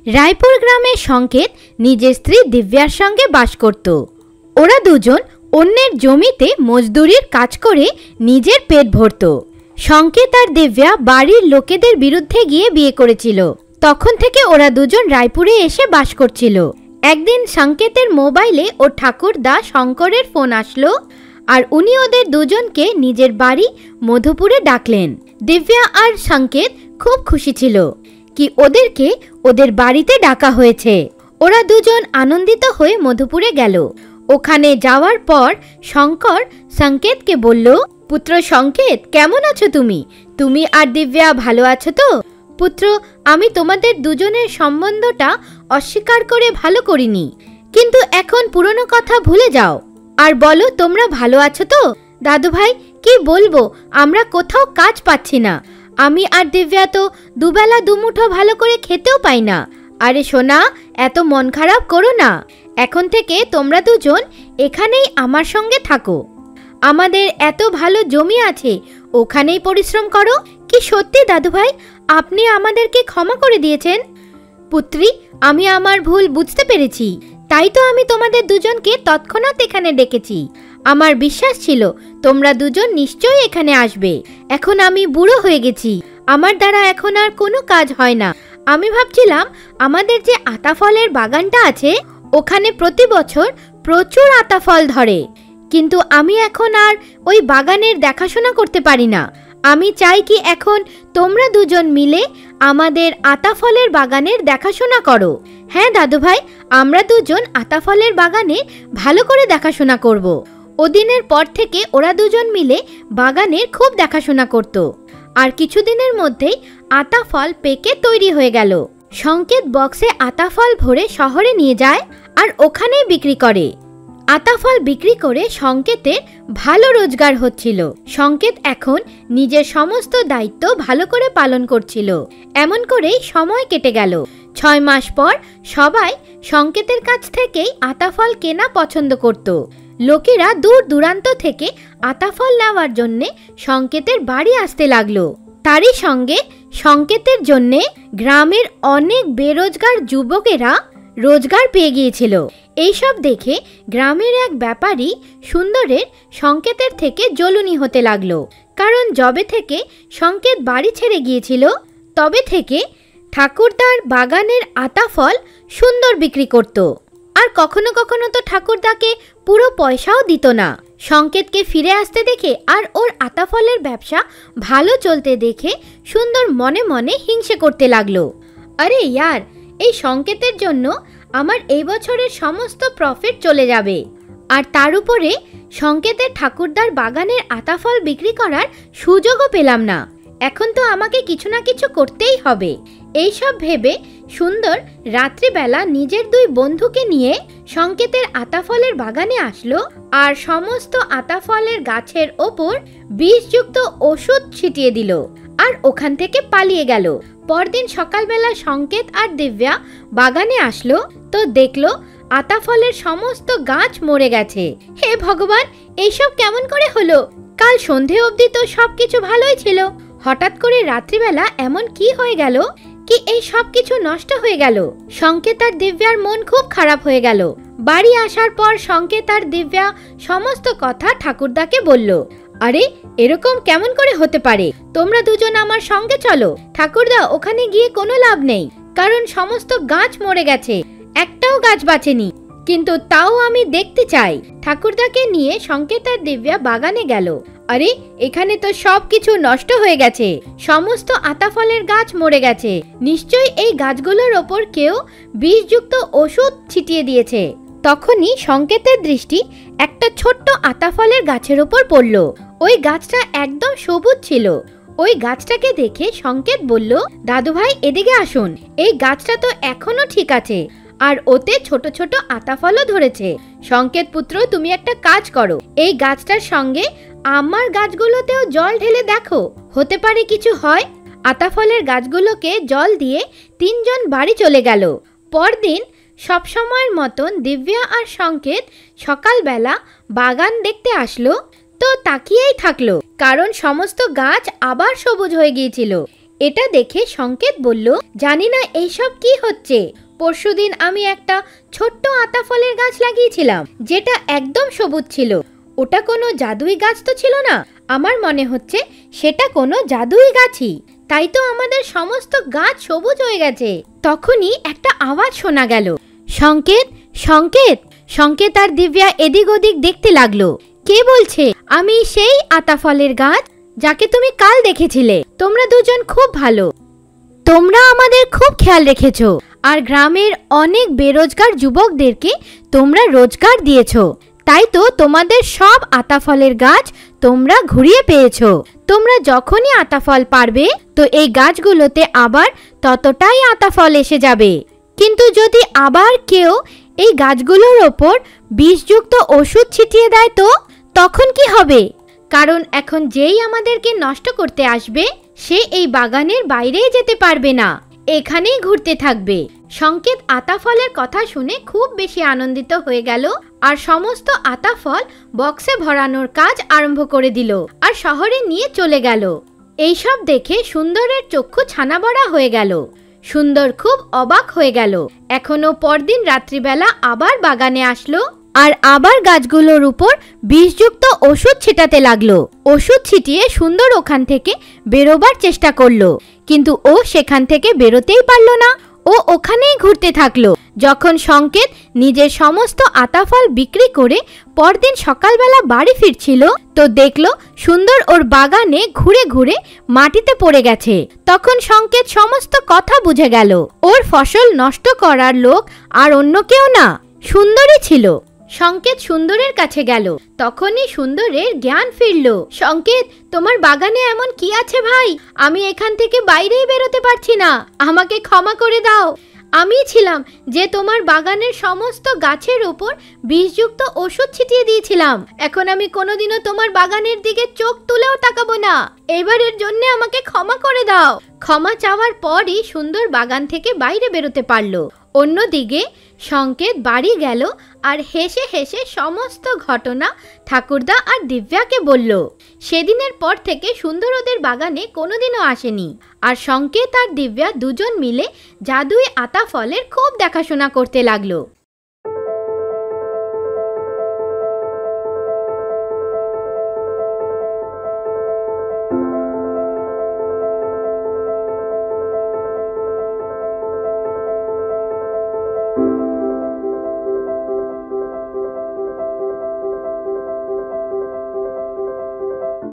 রায়পুর গ্রামের সংকেত নিজের স্ত্রী দিব্যার সঙ্গে বাস করত। ওরা দুজন অন্যের জমিতে মজদুরির কাজ করে নিজের পেট ভরত। সংকেত আর দিব্যা বাড়ির লোকেদের বিরুদ্ধে গিয়ে বিয়ে করেছিল। তখন থেকে ওরা দুজন রায়পুরে এসে বাস করছিল। একদিন সংকেতের মোবাইলে ওর ঠাকুরদা শঙ্করের ফোন আসলো আর উনি ওদের দুজনকে নিজের বাড়ি মধুপুরে ডাকলেন। দিব্যা আর সংকেত খুব খুশি ছিল কি ওদেরকে ওদের বাড়িতে ডাকা হয়েছে। ওরা দুজন আনন্দিত হয়ে মধুপুরে গেল। ওখানে যাওয়ার পর শঙ্কর সংকেতকে বলল, পুত্র সংকেত, কেমন আছো তুমি? তুমি আর দিব্যা ভালো আছো তো? পুত্র, আমি তোমাদের দুজনের সম্বন্ধটা অস্বীকার করে ভালো করিনি, কিন্তু এখন পুরনো কথা ভুলে যাও আর বলো তোমরা ভালো আছো তো? দাদু ভাই, কি বলবো, আমরা কোথাও কাজ পাচ্ছি না। আমি আর দিব্যা তো দুবেলা দুমুঠো ভালো করে খেতেও পাই না। আরে সোনা, এত মন খারাপ করো না। এখন থেকে তোমরা দুজন এখানেই আমার সঙ্গে থাকো। আমাদের এত ভালো জমি আছে, ওখানেই পরিশ্রম করো। কি সত্যি দাদু ভাই, আপনি আমাদেরকে ক্ষমা করে দিয়েছেন? পুত্রী, আমি আমার ভুল বুঝতে পেরেছি, তাই তো আমি তোমাদের দুজনকে তৎক্ষণাৎ এখানে ডেকেছি। আমার বিশ্বাস ছিল তোমরা দুজন নিশ্চয়ই এখানে আসবে। এখন আমি বুড়ো হয়ে গেছি, আমার দ্বারা এখন আর কোনো কাজ হয় না। আমি ভাবছিলাম আমাদের যে আতা ফলের বাগানটা আছে ওখানে প্রতি বছর প্রচুর আতা ফল ধরে, কিন্তু আমি এখন আর ওই বাগানের দেখাশোনা করতে পারি না। আমি চাই কি এখন তোমরা দুজন মিলে আমাদের আতা ফলের বাগানের দেখাশোনা করো। হ্যাঁ দাদু ভাই, আমরা দুজন আতা ফলের বাগানে ভালো করে দেখাশোনা করব। ওদিনের পর থেকে ওরা দুজন মিলে বাগানের খুব দেখাশোনা করত। আর কিছুদিনের মধ্যেই আতা ফল পেকে তৈরি হয়ে গেল। সংকেত বক্সে আতা ফল ভরে শহরে নিয়ে যায় আর ওখানেই বিক্রি করে। আতা ফল বিক্রি করে সংকেতের ভালো রোজগার হচ্ছিল। সংকেত এখন নিজের সমস্ত দায়িত্ব ভালো করে পালন করছিল। এমন করেই সময় কেটে গেল। 6 মাস পর সবাই সংকেতের কাছ থেকেই আতা ফল কেনা পছন্দ করত। লোকেরা দূর দূরান্ত থেকে আতা ফল নেওয়ার জন্যে সংকেতের বাড়ি আসতে লাগলো। তারই সঙ্গে সংকেতের জন্যে গ্রামের অনেক বেরোজগার যুবকেরা রোজগার পেয়ে গিয়েছিল। এইসব দেখে গ্রামের এক ব্যাপারী সুন্দরের সংকেতের থেকে জ্বলুনি হতে লাগলো। কারণ যবে থেকে সংকেত বাড়ি ছেড়ে গিয়েছিল তবে থেকে ঠাকুরদার বাগানের আতা ফল সুন্দর বিক্রি করত। আর কখনো কখনো তো ঠাকুরদাকে পুরো পয়সাও দিত না। সংকেতকে ফিরে আসতে দেখে আর ওর আতা ফলের ব্যবসা ভালো চলতে দেখে সুন্দর মনে মনে হিংসে করতে লাগলো। আরে ইয়ার, এই সংকেতের জন্য আমার এই বছরের সমস্ত প্রফিট চলে যাবে, আর তার উপরে সংকেতের ঠাকুরদার বাগানের আতা ফল বিক্রি করার সুযোগও পেলাম না। এখন তো আমাকে কিছু না কিছু করতেই হবে। এইসব ভেবে সুন্দর রাত্রিবেলা নিজের 2 বন্ধুকে নিয়ে সংকেতের আতা ফলের বাগানে আসলো আর সমস্ত আতা ফলের গাছের ওপর বিষযুক্ত ওষুধ ছিটিয়ে দিল আর ওখান থেকে পালিয়ে গেল। পরদিন সকালবেলা সংকেত আর দিব্যা বাগানে আসলো তো দেখলো আতা ফলের সমস্ত গাছ মরে গেছে। হে ভগবান, এইসব কেমন করে হলো? কাল সন্ধে অবধি তো সবকিছু ভালোই ছিল, হঠাৎ করে রাত্রিবেলা এমন কি হয়ে গেল কি এই সব কিছু নষ্ট হয়ে গেল? সংকেত আর দিব্যার মন খুব খারাপ হয়ে গেল। বাড়ি আসার পর সংকেত আর দিব্যা সমস্ত কথা ঠাকুরদাকে বলল। আরে, এরকম কেমন করে হতে পারে? তোমরা দুজন আমার সঙ্গে চলো। ঠাকুরদা, ওখানে গিয়ে কোনো লাভ নেই, কারণ সমস্ত গাছ মরে গেছে, একটাও গাছ বাঁচেনি। কিন্তু তাও আমি দেখতে চাই। ঠাকুরদাকে নিয়ে সংকেত আর দিব্যা বাগানে গেল। আরে, এখানে তো সবকিছু নষ্ট হয়ে গেছে, সমস্ত আতা ফলের গাছ মরে গেছে। নিশ্চয়ই এই গাছগুলোর ওপর কেউ বিষযুক্ত ওষুধ ছিটিয়ে দিয়েছে। তখনই সংকেতের দৃষ্টি একটা ছোট্ট আতা ফলের গাছের ওপর পড়ল। ওই গাছটা একদম সবুজ ছিল। ওই গাছটাকে দেখে সংকেত বলল, দাদু ভাই, এদিকে আসুন। এই গাছটা তো এখনো ঠিক আছে আর ওতে ছোট ছোট আতা ফলও ধরেছে। সংকেত পুত্র, তুমি একটা কাজ করো, এই গাছটার সঙ্গে আমার গাছগুলোতেও জল ঢেলে দেখো, হতে পারে কিছু হয়। আতা ফলের গাছগুলোকে জল দিয়ে 3 জন বাড়ি চলে গেল। পরদিন সবসময়ের মতন দিব্যা আর সংকেত সকালবেলা বাগান দেখতে আসলো তো তাকিয়েই থাকলো, কারণ সমস্ত গাছ আবার সবুজ হয়ে গিয়েছিল। এটা দেখে সংকেত বলল, জানি না এইসব কি হচ্ছে। পরশুদিন আমি একটা ছোট্ট আতা ফলের গাছ লাগিয়েছিলাম, যেটা একদম সবুজ ছিল। ওটা কোনো জাদুই গাছ তো ছিল না। আমার মনে হচ্ছে সেটা কোনো জাদুই গাছই, তাই তো আমাদের সমস্ত গাছ সবুজ হয়ে গেছে। তখনই একটা আওয়াজ শোনা গেল, সংকেত, সংকেত। সংকেত আর দিব্যা এদিক ওদিক দেখতে লাগলো। কে বলছে? আমি সেই আতা ফলের গাছ যাকে তুমি কাল দেখেছিলে। তোমরা দুজন খুব ভালো, তোমরা আমাদের খুব খেয়াল রেখেছো, আর গ্রামের অনেক বেরোজগার যুবকদেরকে তোমরা রোজগার দিয়েছো। তাই তো তোমাদের সব আতা ফলের গাছ তোমরা ঘুরিয়ে পেয়েছো। তোমরা যখনই আতা ফল পারবে তো এই গাছগুলোতে আবার ততটাই আতা ফল এসে যাবে। কিন্তু যদি আবার কেউ এই গাছগুলোর ওপর বিষযুক্ত ওষুধ ছিটিয়ে দেয় তো তখন কি হবে? কারণ এখন যেই আমাদেরকে নষ্ট করতে আসবে সে এই বাগানের বাইরেই যেতে পারবে না, এখানেই ঘুরতে থাকবে। সংকেত আতা ফলের কথা শুনে খুব বেশি আনন্দিত হয়ে গেল আর সমস্ত আতা ফল বক্সে ভরানোর কাজ আরম্ভ করে দিল আর শহরে নিয়ে চলে গেল। এইসব দেখে সুন্দরের চক্ষু ছানাবড়া হয়ে গেল। সুন্দর খুব অবাক হয়ে গেল। এখনো পরদিন রাত্রিবেলা আবার বাগানে আসলো আর আবার গাছগুলোর উপর বিষযুক্ত ওষুধ ছিটাতে লাগলো। ওষুধ ছিটিয়ে সুন্দর ওখান থেকে বেরোবার চেষ্টা করলো, কিন্তু ও সেখান থেকে বেরোতেই পারলো না। ও ওখানেই ঘুরতে থাকলো। যখন সংকেত নিজের সমস্ত আতা ফল বিক্রি করে পরদিন সকালবেলা বাড়ি ফিরছিল তো দেখলো সুন্দর ওর বাগানে ঘুরে ঘুরে মাটিতে পড়ে গেছে। তখন সংকেত সমস্ত কথা বুঝে গেল। ওর ফসল নষ্ট করার লোক আর অন্য কেউ না, সুন্দরই ছিল। সংকেত সুন্দরের কাছে গেল। তখনই সুন্দরের জ্ঞান ফিরল। সংকেত, তোমার বাগানে এমন কি আছে ভাই? আমি এখান থেকে বাইরেই বেরোতে পারছি না, আমাকে ক্ষমা করে দাও। আমি ছিলাম যে তোমার বাগানের সমস্ত গাছের উপর বিষযুক্ত ওষুধ ছিটিয়ে দিয়েছিলাম। এখন আমি কোনোদিনও তোমার বাগানের দিকে চোখ তুলেও তাকাবো না। এবারের জন্য আমাকে ক্ষমা করে দাও। ক্ষমা চাওয়ার পরই সুন্দর বাগান থেকে বাইরে বেরোতে পারলো। অন্যদিকে সংকেত বাড়ি গেল আর হেসে হেসে সমস্ত ঘটনা ঠাকুরদা আর দিব্যাকে বলল। সেদিনের পর থেকে সুন্দর ওদের বাগানে কোনোদিনও আসেনি। আর সংকেত আর দিব্যা দুজন মিলে জাদুই আতা ফলের খুব দেখাশোনা করতে লাগলো।